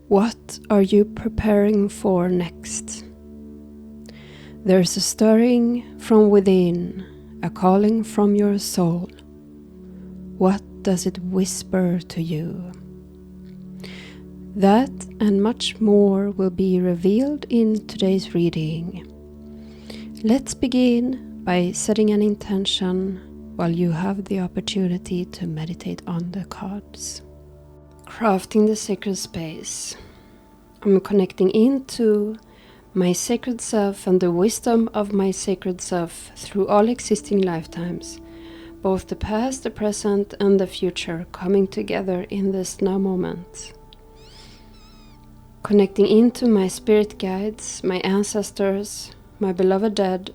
What are you preparing for next? There's a stirring from within, a calling from your soul. What does it whisper to you? That and much more will be revealed in today's reading. Let's begin by setting an intention while you have the opportunity to meditate on the cards. Crafting the sacred space. I'm connecting into my sacred self and the wisdom of my sacred self through all existing lifetimes, both the past, the present, and the future coming together in this now moment. Connecting into my spirit guides, my ancestors, my beloved dead,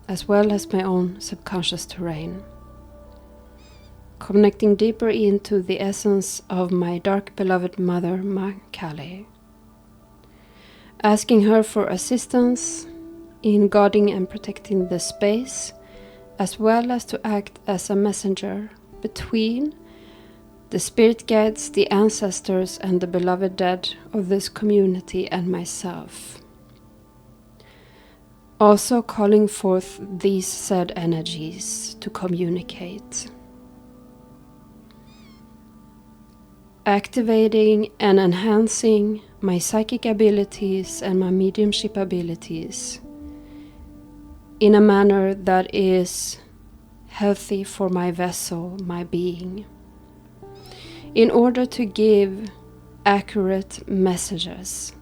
as well as my own subconscious terrain. Connecting deeper into the essence of my dark beloved mother, Ma Kali. Asking her for assistance in guarding and protecting the space, as well as to act as a messenger between the spirit guides, the ancestors, and the beloved dead of this community and myself. Also calling forth these said energies to communicate. Activating and enhancing my psychic abilities and my mediumship abilities in a manner that is healthy for my vessel, my being, in order to give accurate messages.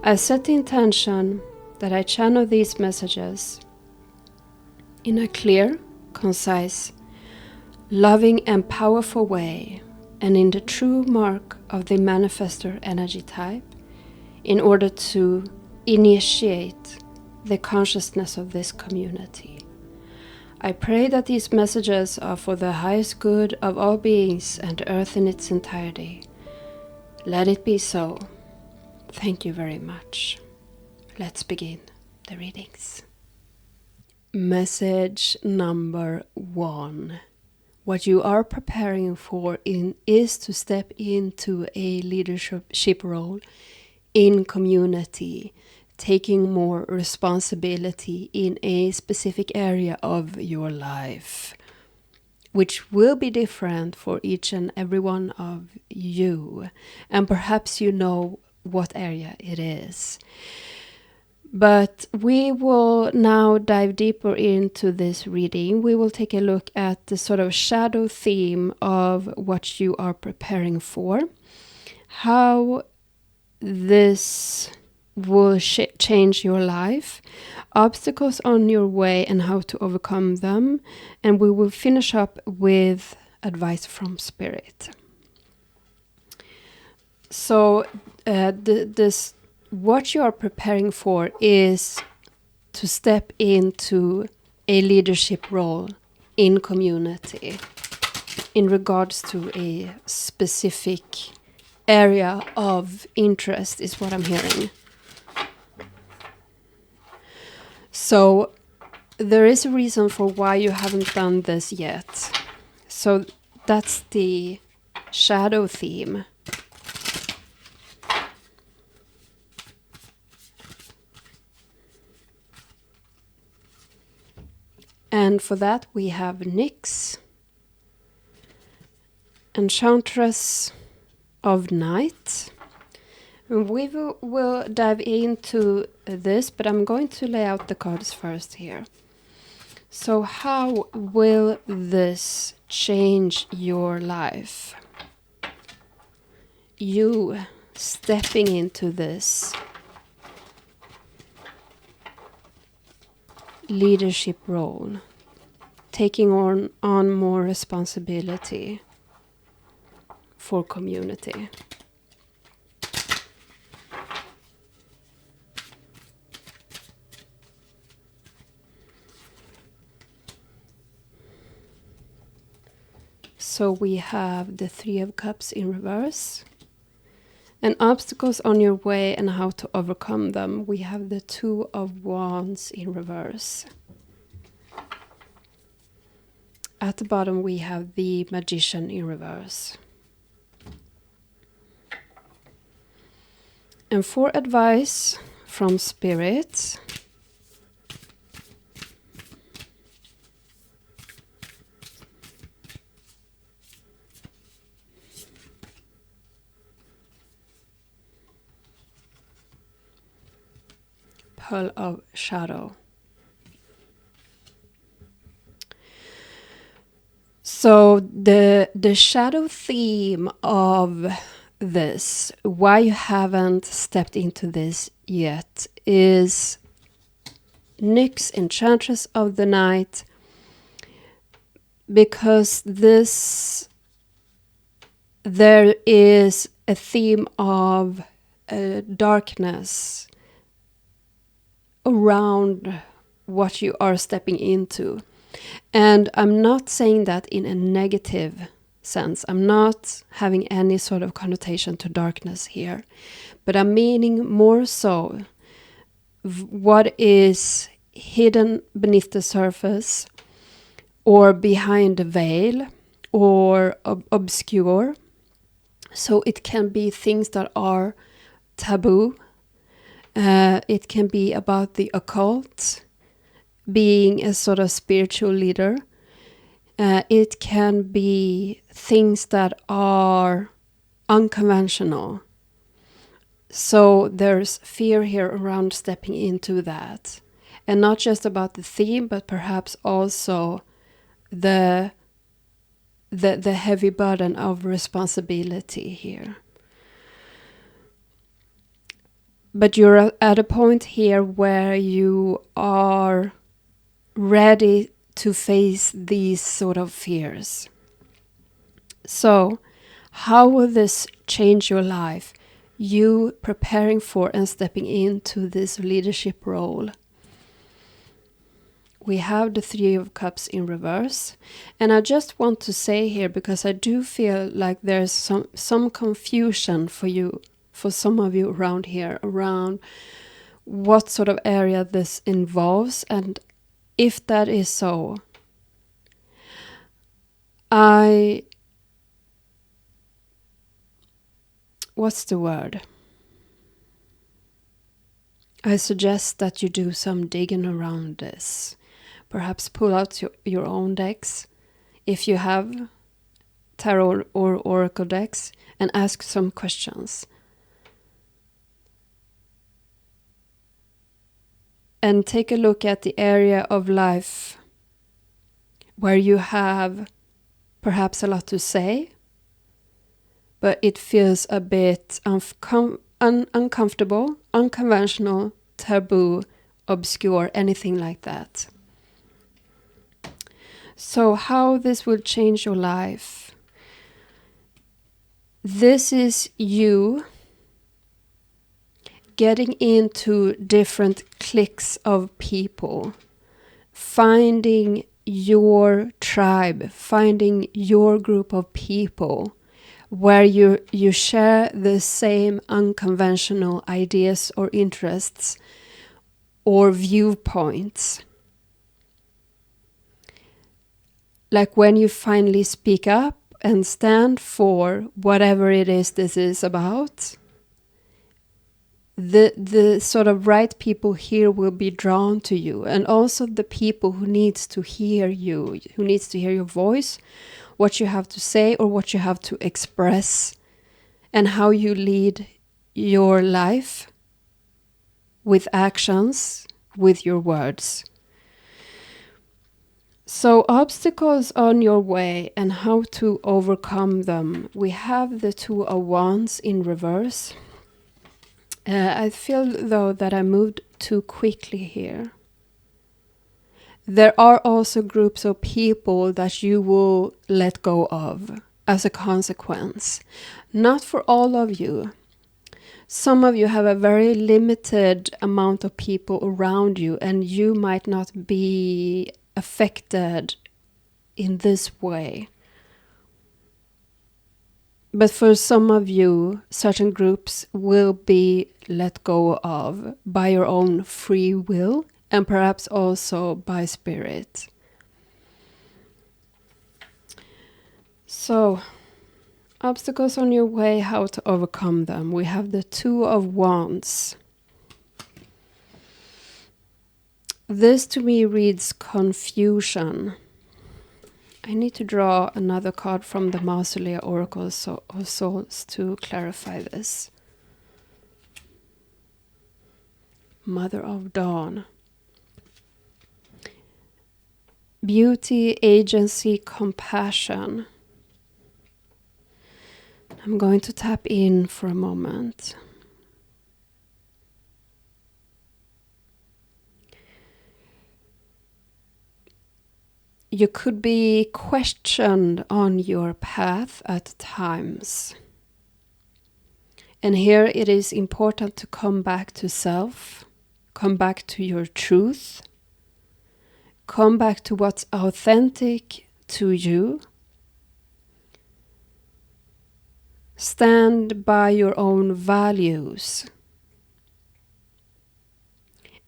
I set the intention that I channel these messages in a clear, concise, loving and powerful way, and in the true mark of the manifestor energy type, in order to initiate the consciousness of this community. I pray that these messages are for the highest good of all beings and Earth in its entirety. Let it be so. Thank you very much. Let's begin the readings. Message number 1. What you are preparing for is to step into a leadership role in community, taking more responsibility in a specific area of your life, which will be different for each and every one of you. And perhaps you know what area it is. But we will now dive deeper into this reading. We will take a look at the sort of shadow theme of what you are preparing for, how this will change your life, obstacles on your way and how to overcome them, and we will finish up with advice from Spirit. So what you are preparing for is to step into a leadership role in community in regards to a specific area of interest is what I'm hearing. So there is a reason for why you haven't done this yet. So that's the shadow theme. And for that we have Nyx, Enchantress of Night. And we will dive into this, but I'm going to lay out the cards first here. So how will this change your life? You stepping into this leadership role, taking on more responsibility for community. So we have the Three of Cups in reverse. And obstacles on your way and how to overcome them. We have the Two of Wands in reverse. At the bottom we have the Magician in reverse. And for advice from Spirit, Pearl of Shadow. So the shadow theme of this, why you haven't stepped into this yet, is Nyx, Enchantress of the Night, because there is a theme of darkness around what you are stepping into. And I'm not saying that in a negative sense. I'm not having any sort of connotation to darkness here. But I'm meaning more so what is hidden beneath the surface or behind the veil or obscure. So it can be things that are taboo. It can be about the occult, being a sort of spiritual leader. It can be things that are unconventional. So there's fear here around stepping into that. And not just about the theme, but perhaps also the heavy burden of responsibility here. But you're at a point here where you are ready to face these sort of fears. So, how will this change your life? You preparing for and stepping into this leadership role. We have the Three of Cups in reverse. And I just want to say here, because I do feel like there's some confusion for you, for some of you around here, around what sort of area this involves. And if that is so, what's the word? I suggest that you do some digging around this. Perhaps pull out your own decks, if you have tarot or oracle decks, and ask some questions. And take a look at the area of life where you have perhaps a lot to say, but it feels a bit uncomfortable, unconventional, taboo, obscure, anything like that. So how this will change your life? This is you getting into different cliques of people, finding your tribe, finding your group of people where you share the same unconventional ideas or interests or viewpoints. Like when you finally speak up and stand for whatever it is this is about, the sort of right people here will be drawn to you, and also the people who needs to hear you, who needs to hear your voice, what you have to say or what you have to express, and how you lead your life with actions, with your words. So obstacles on your way and how to overcome them. We have the Two of Wands in reverse. I feel though that I moved too quickly here. There are also groups of people that you will let go of as a consequence. Not for all of you. Some of you have a very limited amount of people around you, and you might not be affected in this way. But for some of you, certain groups will be let go of by your own free will and perhaps also by spirit. So, Obstacles on your way, how to overcome them. We have the Two of Wands. This to me reads confusion. I need to draw another card from the Mausolea Oracle of Souls to clarify this. Mother of Dawn. Beauty, agency, compassion. I'm going to tap in for a moment. You could be questioned on your path at times. And here it is important to come back to self, come back to your truth, come back to what's authentic to you. Stand by your own values.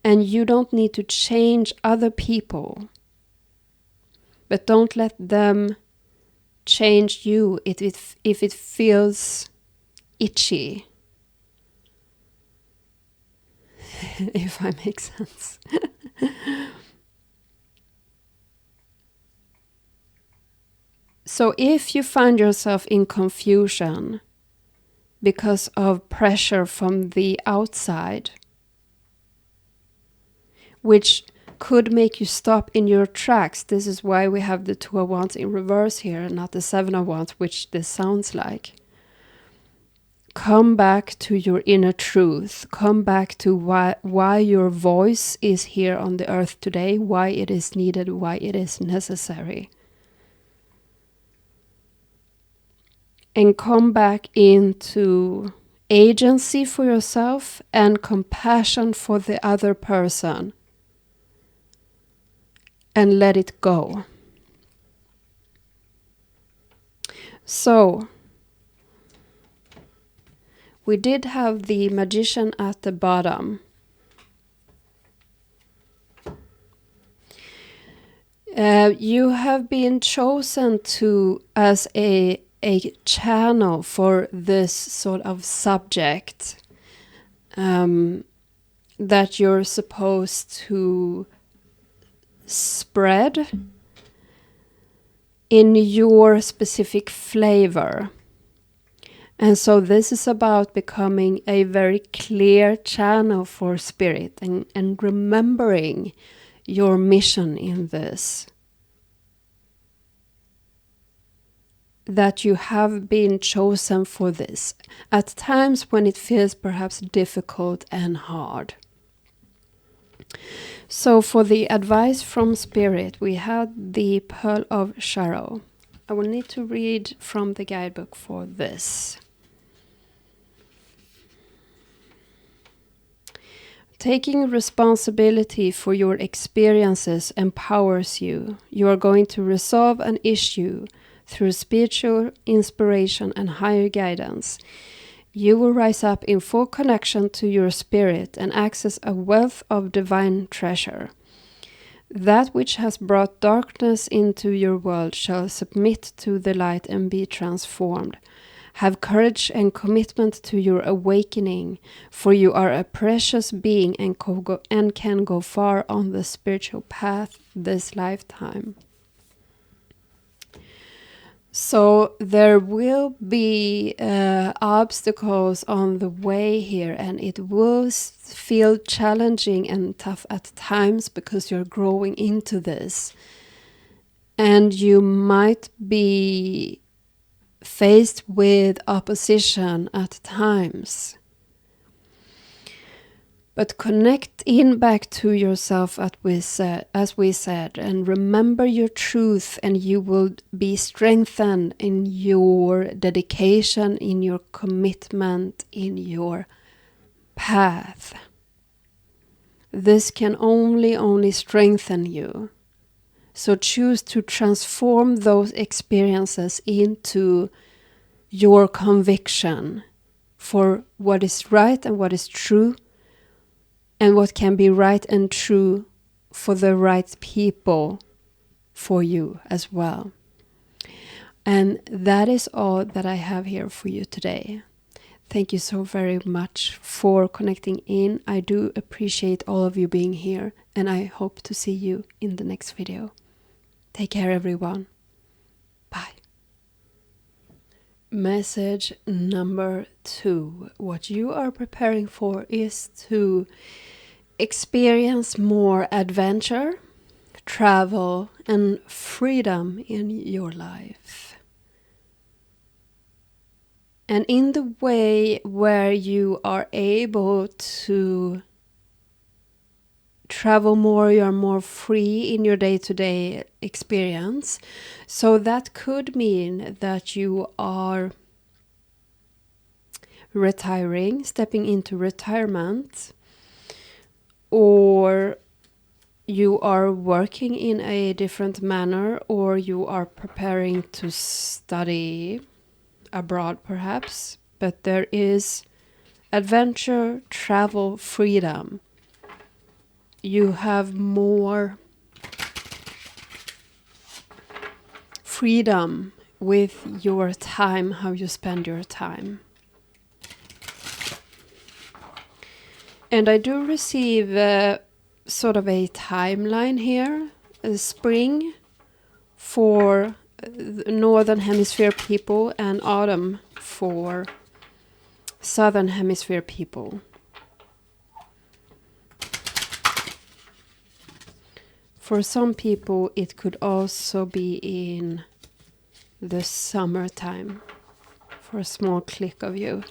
And you don't need to change other people. But don't let them change you if it feels itchy. If I make sense. So if you find yourself in confusion because of pressure from the outside, which could make you stop in your tracks. This is why we have the Two of Wands in reverse here and not the Seven of Wands, which this sounds like. Come back to your inner truth. Come back to why your voice is here on the earth today, why it is needed, why it is necessary. And come back into agency for yourself and compassion for the other person. And let it go. So, we did have the Magician at the bottom. You have been chosen as a channel for this sort of subject that you're supposed to spread in your specific flavor. And so this is about becoming a very clear channel for spirit and remembering your mission in this. That you have been chosen for this at times when it feels perhaps difficult and hard. So for the advice from Spirit, we had the Pearl of Shadow. I will need to read from the guidebook for this. Taking responsibility for your experiences empowers you. You are going to resolve an issue through spiritual inspiration and higher guidance. You will rise up in full connection to your spirit and access a wealth of divine treasure. That which has brought darkness into your world shall submit to the light and be transformed. Have courage and commitment to your awakening, for you are a precious being and can go far on the spiritual path this lifetime. So there will be obstacles on the way here, and it will feel challenging and tough at times because you're growing into this. And you might be faced with opposition at times. But connect in back to yourself as we said, and remember your truth, and you will be strengthened in your dedication, in your commitment, in your path. This can only strengthen you. So choose to transform those experiences into your conviction for what is right and what is true, and what can be right and true for the right people for you as well. And that is all that I have here for you today. Thank you so very much for connecting in. I do appreciate all of you being here, and I hope to see you in the next video. Take care, everyone. Bye. Message number 2. What you are preparing for is to experience more adventure, travel, and freedom in your life. And in the way where you are able to travel more, you're more free in your day-to-day experience. So that could mean that you are retiring, stepping into retirement, or you are working in a different manner, or you are preparing to study abroad perhaps, but there is adventure, travel, freedom. You have more freedom with your time, how you spend your time. And I do receive sort of a timeline here, a spring for Northern Hemisphere people and autumn for Southern Hemisphere people. For some people, it could also be in the summertime for a small clique of you.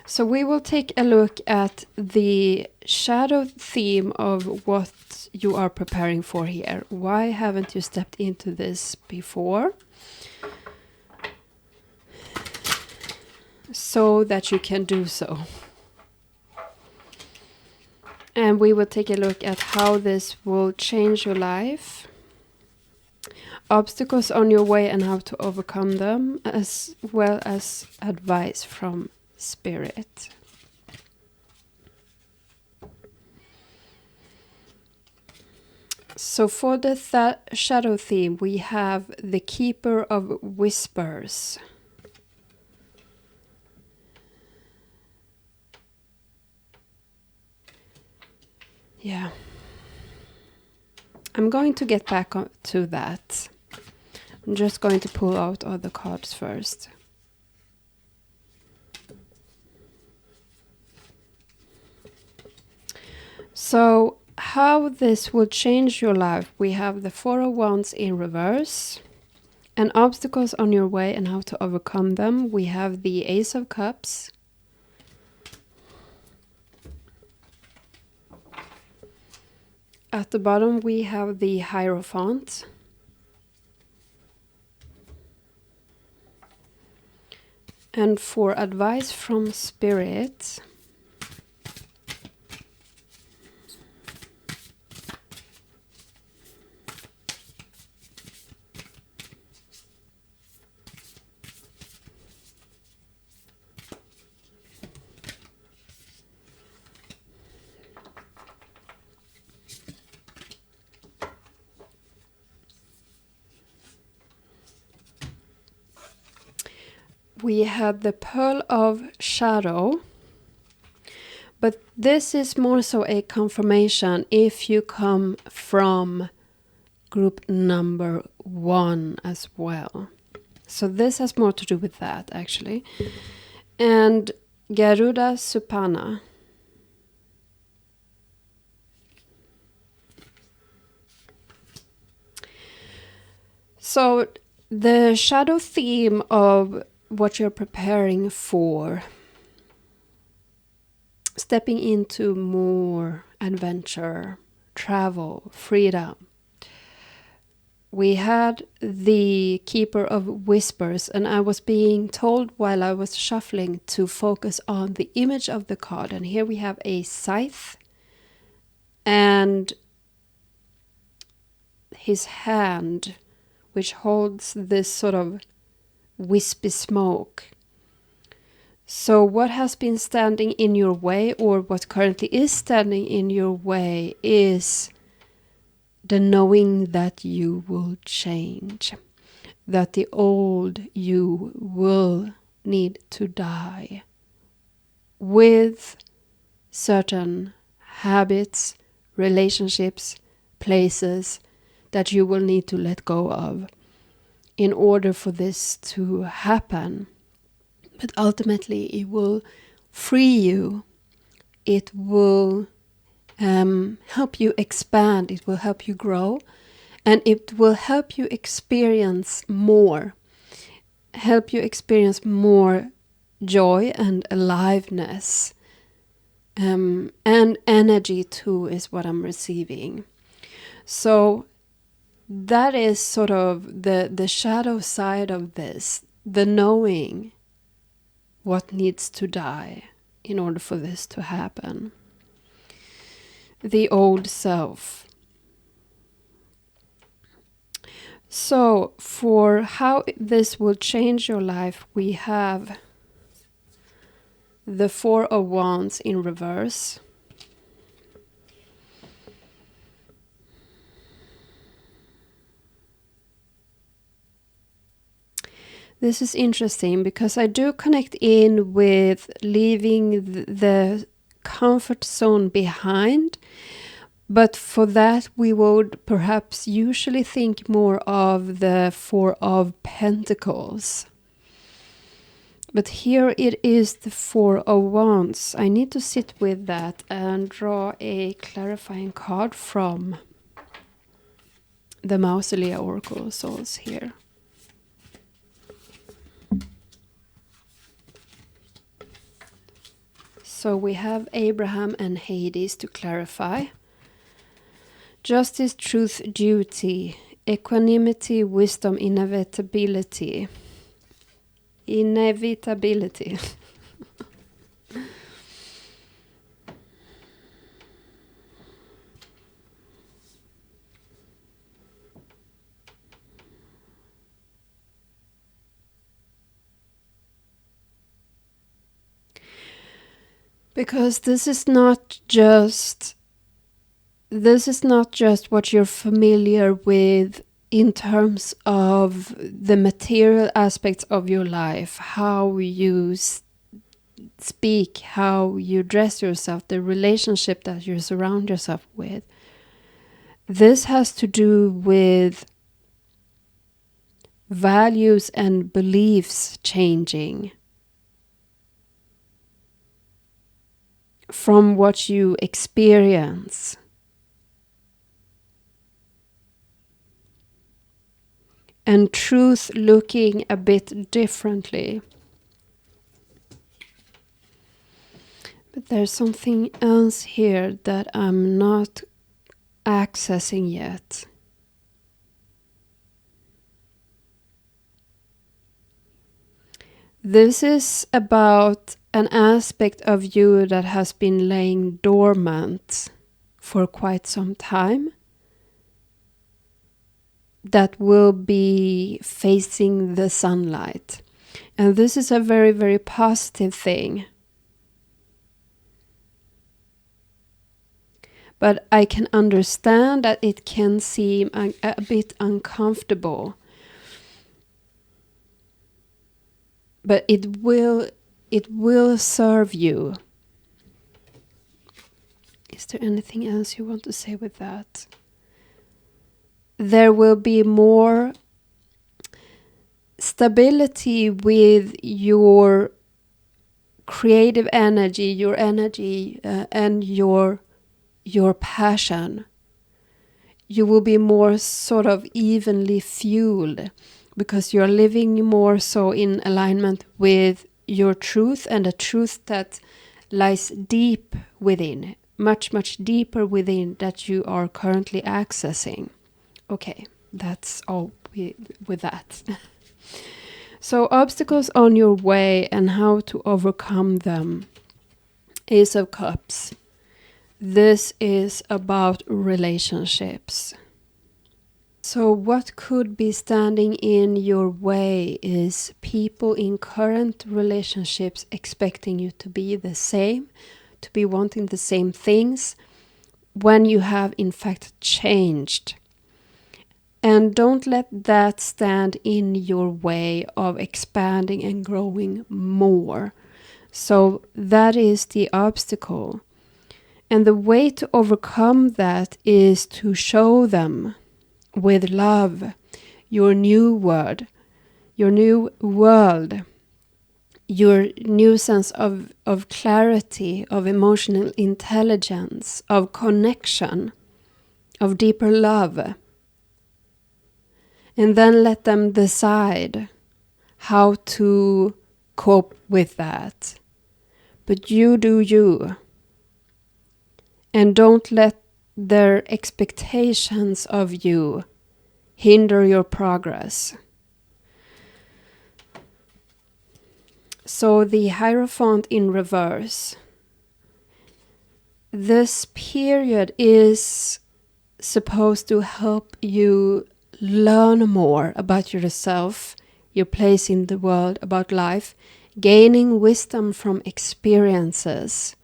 So we will take a look at the shadow theme of what you are preparing for here. Why haven't you stepped into this before? So that you can do so. And we will take a look at how this will change your life, obstacles on your way and how to overcome them, as well as advice from Spirit. So for the shadow theme, we have the Keeper of Whispers. Yeah. I'm going to get back to that. I'm just going to pull out all the cards first. So how this will change your life, we have the Four of Wands in reverse, and obstacles on your way and how to overcome them. We have the Ace of Cups, at the bottom we have the Hierophant, and for advice from Spirit, we have the Pearl of Shadow, but this is more so a confirmation if you come from group number 1 as well. So this has more to do with that actually. And Garuda Supana. So the shadow theme of what you're preparing for, stepping into more adventure, travel, freedom. We had the Keeper of Whispers, and I was being told while I was shuffling to focus on the image of the card. And here we have a scythe and his hand, which holds this sort of wispy smoke. So what has been standing in your way, or what currently is standing in your way, is the knowing that you will change, that the old you will need to die with certain habits, relationships, places that you will need to let go of in order for this to happen. But ultimately it will free you. It will help you expand. It will help you grow. And it will help you experience more. Help you experience more joy and aliveness. And energy too is what I'm receiving. So that is sort of the shadow side of this. The knowing what needs to die in order for this to happen. The old self. So for how this will change your life, we have the Four of Wands in reverse. This is interesting because I do connect in with leaving the comfort zone behind. But for that, we would perhaps usually think more of the Four of Pentacles. But here it is the Four of Wands. I need to sit with that and draw a clarifying card from the Mausolea Oracle Souls here. So we have Abraham and Hades to clarify. Justice, truth, duty, equanimity, wisdom, inevitability. Inevitability. Because this is not just what you're familiar with in terms of the material aspects of your life, how you speak, how you dress yourself, the relationship that you surround yourself with. This has to do with values and beliefs changing from what you experience. And truth looking a bit differently. But there's something else here that I'm not accessing yet. This is about an aspect of you that has been laying dormant for quite some time, that will be facing the sunlight. And this is a very, very positive thing. But I can understand that it can seem a bit uncomfortable. But it will serve you. Is there anything else you want to say with that? There will be more stability with your creative energy, and your passion. You will be more sort of evenly fueled because you're living more so in alignment with your truth, and a truth that lies deep within, much, much deeper within, that you are currently accessing. Okay, that's all with that. So obstacles on your way and how to overcome them. Ace of Cups. This is about relationships. So what could be standing in your way is people in current relationships expecting you to be the same, to be wanting the same things, when you have in fact changed. And don't let that stand in your way of expanding and growing more. So that is the obstacle. And the way to overcome that is to show them with love your new world, your new world, your new sense of clarity, of emotional intelligence, of connection, of deeper love. And then let them decide how to cope with that. But you do you. And don't let their expectations of you hinder your progress. So the Hierophant in reverse. This period is supposed to help you learn more about yourself, your place in the world, about life, gaining wisdom from experiences,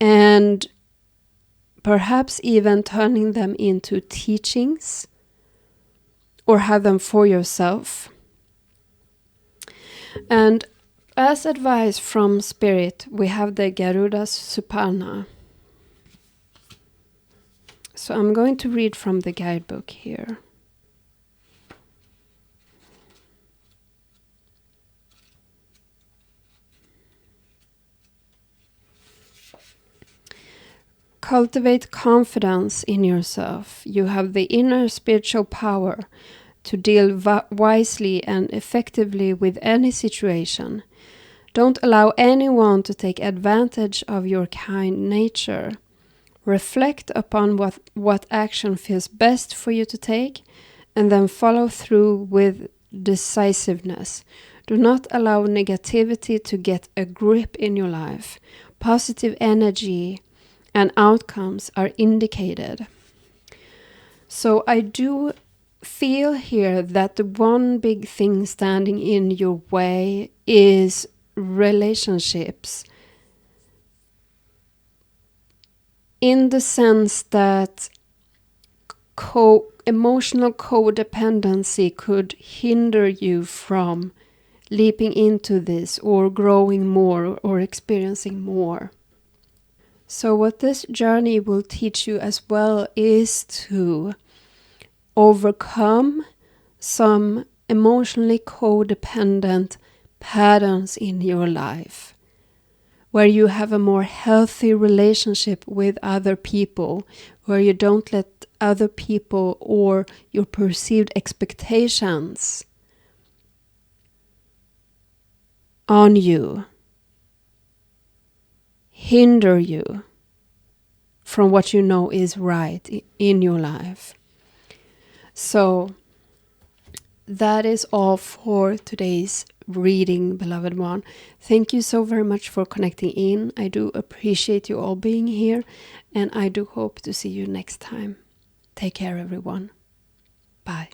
and perhaps even turning them into teachings or have them for yourself. And as advice from Spirit, we have the Garuda Suparna. So I'm going to read from the guidebook here. Cultivate confidence in yourself. You have the inner spiritual power to deal wisely and effectively with any situation. Don't allow anyone to take advantage of your kind nature. Reflect upon what action feels best for you to take, and then follow through with decisiveness. Do not allow negativity to get a grip in your life. Positive energy and outcomes are indicated. So I do feel here that the one big thing standing in your way is relationships. In the sense that emotional codependency could hinder you from leaping into this or growing more or experiencing more. So what this journey will teach you as well is to overcome some emotionally codependent patterns in your life, where you have a more healthy relationship with other people, where you don't let other people or your perceived expectations on you hinder you from what you know is right in your life. So that is all for today's reading, beloved one. Thank you so very much for connecting in. I do appreciate you all being here, and I do hope to see you next time. Take care, everyone. Bye.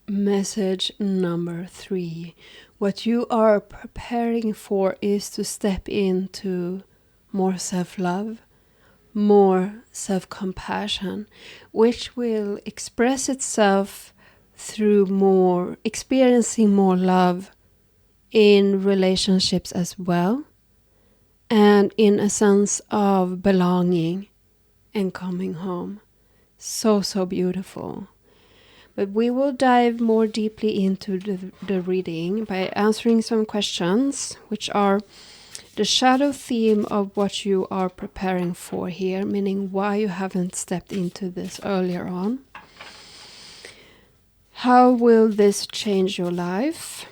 Message number 3. What you are preparing for is to step into more self-love, more self-compassion, which will express itself through more experiencing more love in relationships as well, and in a sense of belonging and coming home. So beautiful. But we will dive more deeply into the reading by answering some questions, which are the shadow theme of what you are preparing for here, meaning why you haven't stepped into this earlier on. How will this change your life?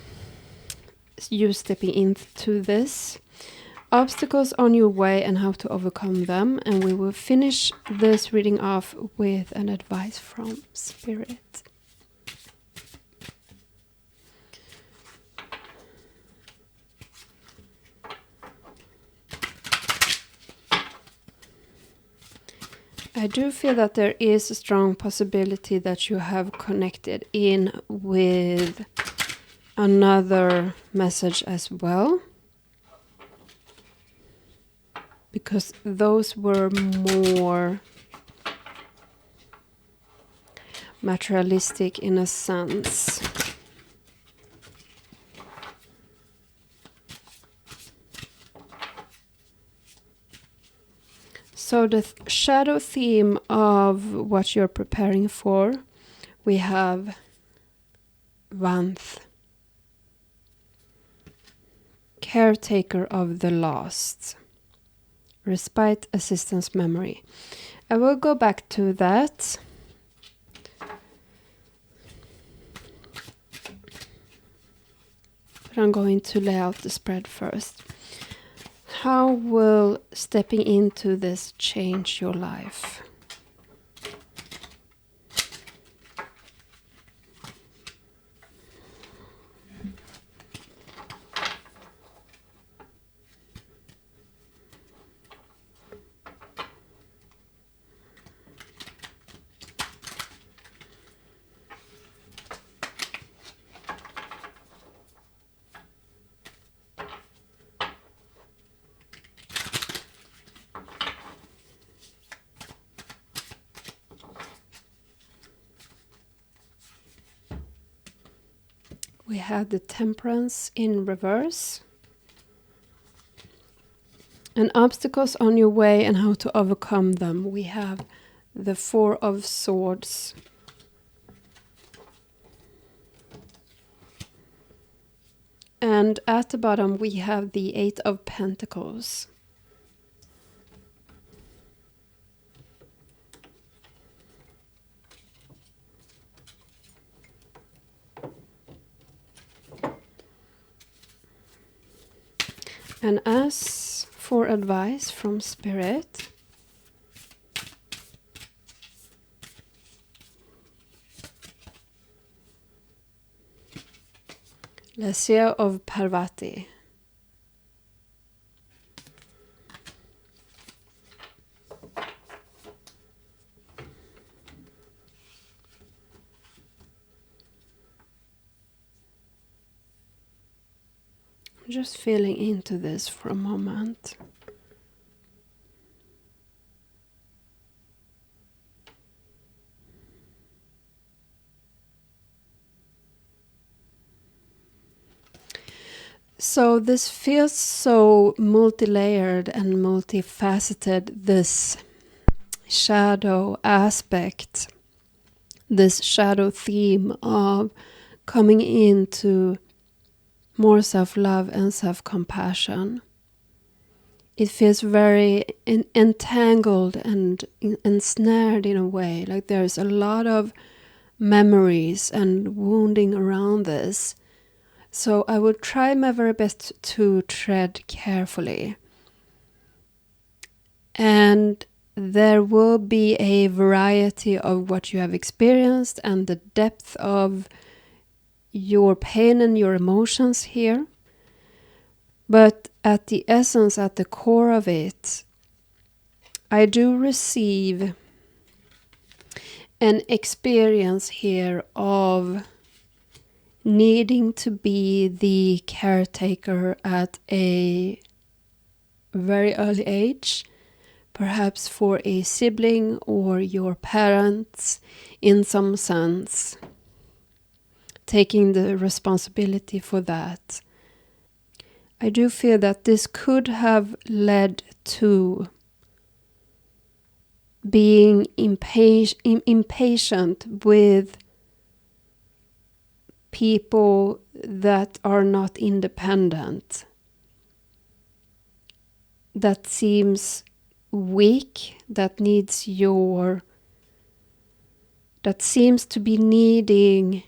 You stepping into this. Obstacles on your way and how to overcome them. And we will finish this reading off with an advice from Spirit. I do feel that there is a strong possibility that you have connected in with another message as well, because those were more materialistic in a sense. So the shadow theme of what you're preparing for, we have Vanth, caretaker of the lost, respite, assistance, memory. I will go back to that. But I'm going to lay out the spread first. How will stepping into this change your life? We have the Temperance in reverse. And obstacles on your way and how to overcome them. We have the Four of Swords. And at the bottom we have the Eight of Pentacles. And as for advice from Spirit, Lassia of Parvati. Just feeling into this for a moment. So this feels so multi-layered and multifaceted, this shadow aspect, this shadow theme of coming into more self-love and self-compassion. It feels very entangled and ensnared in a way, like there's a lot of memories and wounding around this. So I will try my very best to tread carefully. And there will be a variety of what you have experienced and the depth of your pain and your emotions here. But at the essence, at the core of it, I do receive an experience here of needing to be the caretaker at a very early age, perhaps for a sibling or your parents in some sense, taking the responsibility for that. I do feel that this could have led to being impatient with people that are not independent, that seems weak, that seems to be needing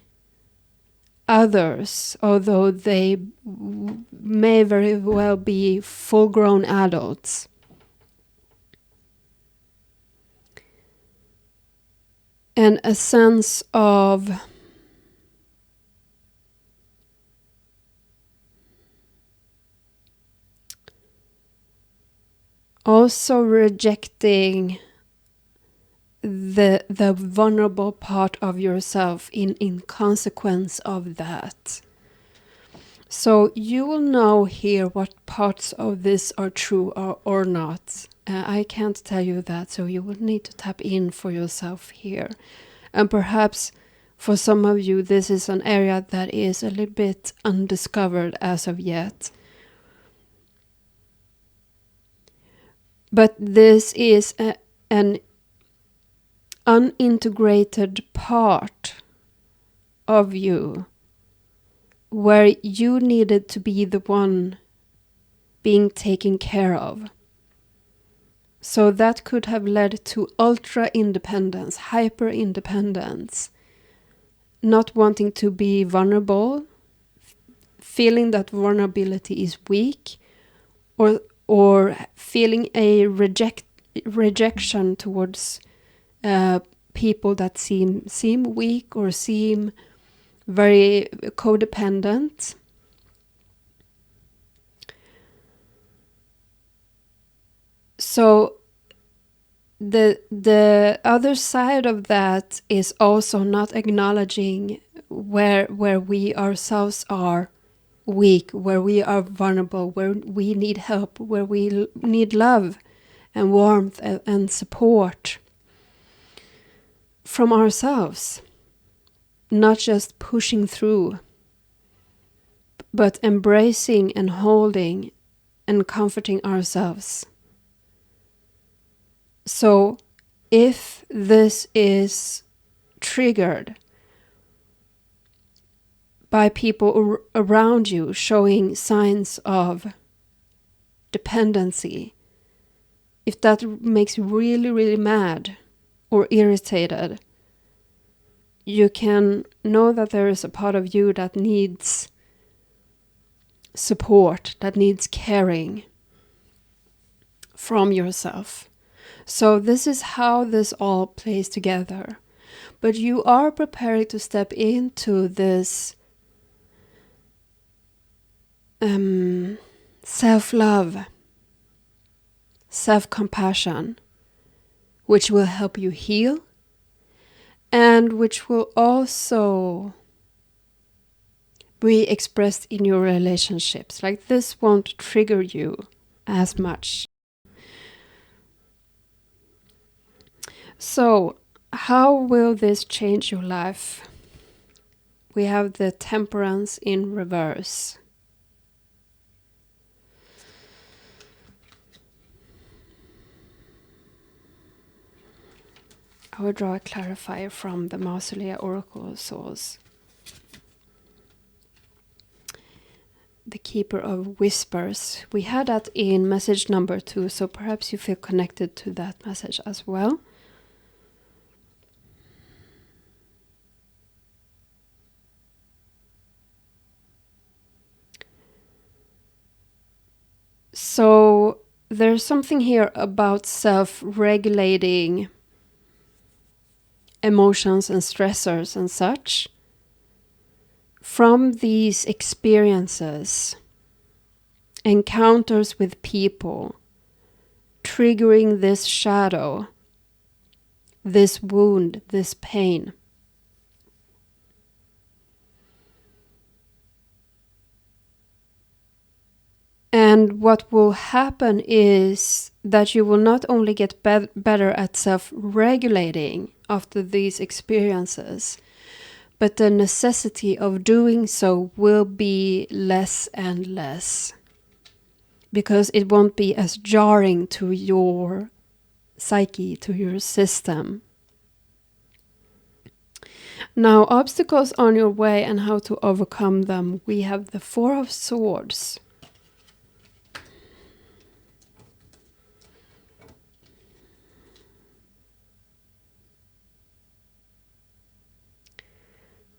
others, although they may very well be full-grown adults. And a sense of also rejecting the vulnerable part of yourself in consequence of that. So you will know here what parts of this are true or not. I can't tell you that, so you will need to tap in for yourself here. And perhaps for some of you, this is an area that is a little bit undiscovered as of yet. But this is an unintegrated part of you where you needed to be the one being taken care of. So that could have led to ultra independence, hyper independence, not wanting to be vulnerable, feeling that vulnerability is weak, or feeling a rejection towards people that seem weak or seem very codependent. So the other side of that is also not acknowledging where we ourselves are weak, where we are vulnerable, where we need help, where we need love and warmth and support from ourselves. Not just pushing through, but embracing and holding and comforting ourselves. So if this is triggered by people around you showing signs of dependency, if that makes you really, really mad or irritated, you can know that there is a part of you that needs support, that needs caring from yourself. So this is how this all plays together. But you are prepared to step into this self-love, self-compassion, which will help you heal and which will also be expressed in your relationships. Like this won't trigger you as much. So, how will this change your life? We have the Temperance in reverse. I will draw a clarifier from the Mausolea Oracle source. The Keeper of Whispers. We had that in message number 2, so perhaps you feel connected to that message as well. So there's something here about self-regulating emotions and stressors and such from these experiences, encounters with people, triggering this shadow, this wound, this pain. And what will happen is that you will not only get better at self-regulating after these experiences, but the necessity of doing so will be less and less, because it won't be as jarring to your psyche, to your system. Now, obstacles on your way and how to overcome them. We have the Four of Swords.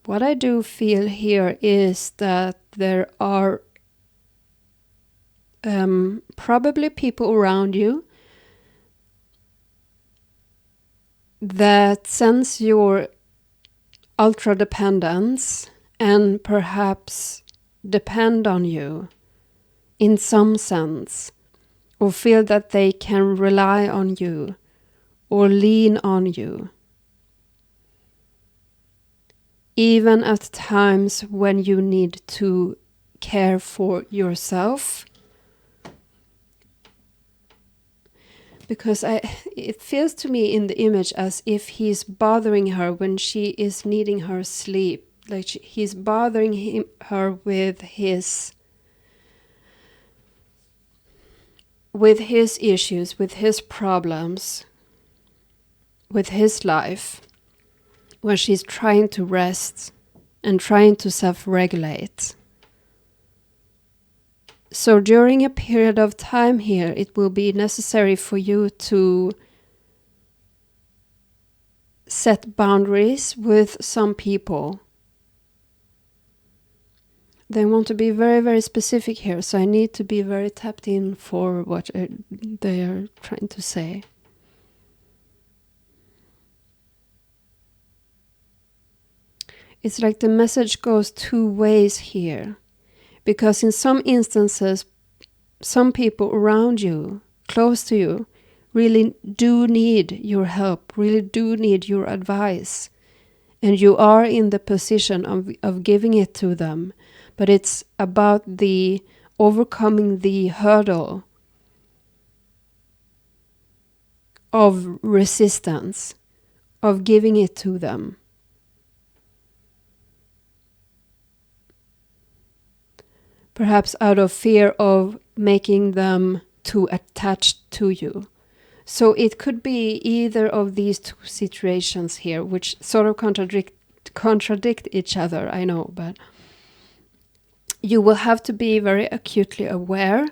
What I do feel here is that there are probably people around you that sense your ultra dependence and perhaps depend on you in some sense, or feel that they can rely on you or lean on you, even at times when you need to care for yourself. because it feels to me in the image as if he's bothering her when she is needing her sleep. Like he's bothering her with his issues, with his problems, with his life, when she's trying to rest and trying to self-regulate. So during a period of time here, it will be necessary for you to set boundaries with some people. They want to be very, very specific here, so I need to be very tapped in for what they are trying to say. It's like the message goes two ways here. Because in some instances, some people around you, close to you, really do need your help, really do need your advice. And you are in the position of giving it to them. But it's about the overcoming the hurdle of resistance, of giving it to them. Perhaps out of fear of making them too attached to you. So it could be either of these two situations here, which sort of contradict each other, I know, but you will have to be very acutely aware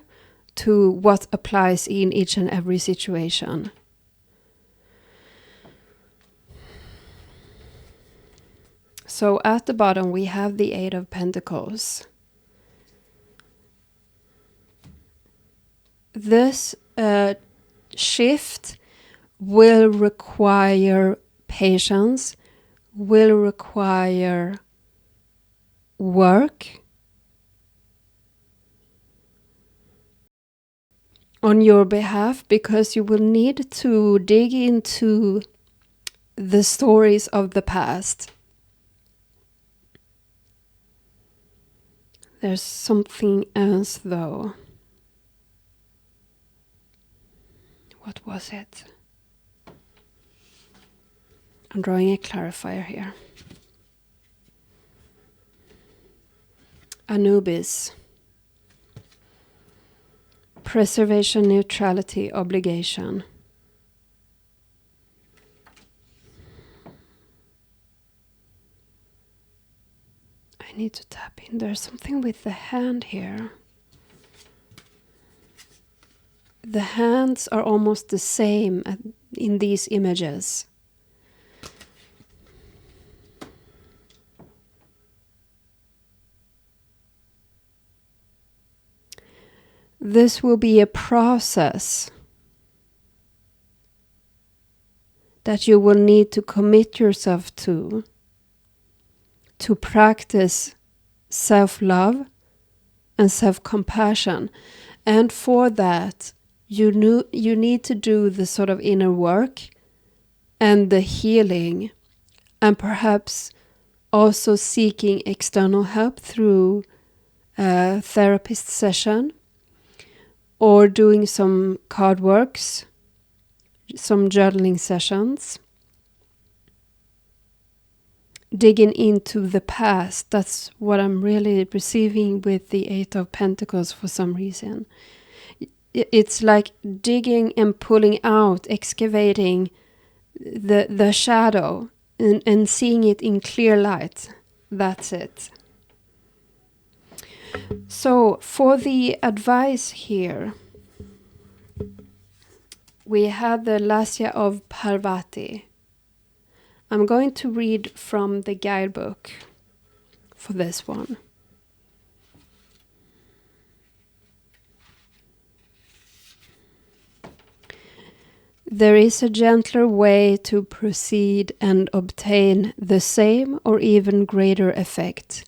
to what applies in each and every situation. So at the bottom we have the Eight of Pentacles. This shift will require patience, will require work on your behalf, because you will need to dig into the stories of the past. There's something else though. What was it? I'm drawing a clarifier here. Anubis. Preservation, neutrality, obligation. I need to tap in. There's something with the hand here. The hands are almost the same in these images. This will be a process that you will need to commit yourself to practice self-love and self-compassion. And for that, you need to do the sort of inner work and the healing, and perhaps also seeking external help through a therapist session, or doing some card works, some journaling sessions. Digging into the past, that's what I'm really receiving with the Eight of Pentacles for some reason. It's like digging and pulling out, excavating the shadow and seeing it in clear light. That's it. So for the advice here, we have the Lasya of Parvati. I'm going to read from the guidebook for this one. There is a gentler way to proceed and obtain the same or even greater effect.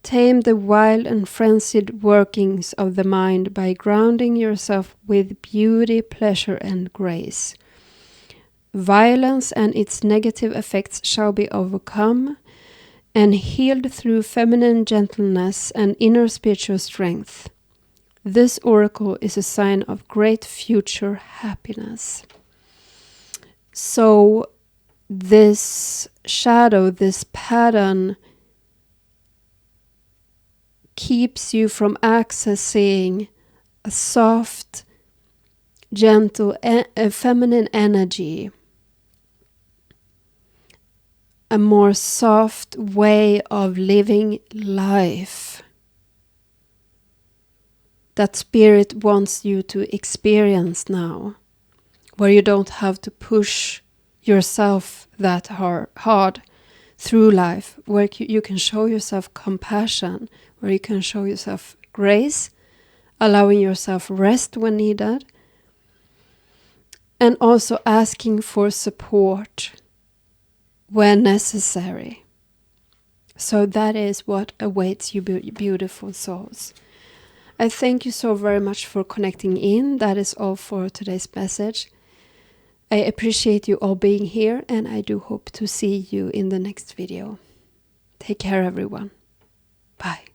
Tame the wild and frenzied workings of the mind by grounding yourself with beauty, pleasure, and grace. Violence and its negative effects shall be overcome and healed through feminine gentleness and inner spiritual strength. This oracle is a sign of great future happiness. So this shadow, this pattern, keeps you from accessing a soft, gentle, a feminine energy, a more soft way of living life that Spirit wants you to experience now, where you don't have to push yourself that hard through life, where you can show yourself compassion, where you can show yourself grace, allowing yourself rest when needed, and also asking for support when necessary. So that is what awaits you, beautiful souls. I thank you so very much for connecting in. That is all for today's message. I appreciate you all being here, and I do hope to see you in the next video. Take care, everyone. Bye.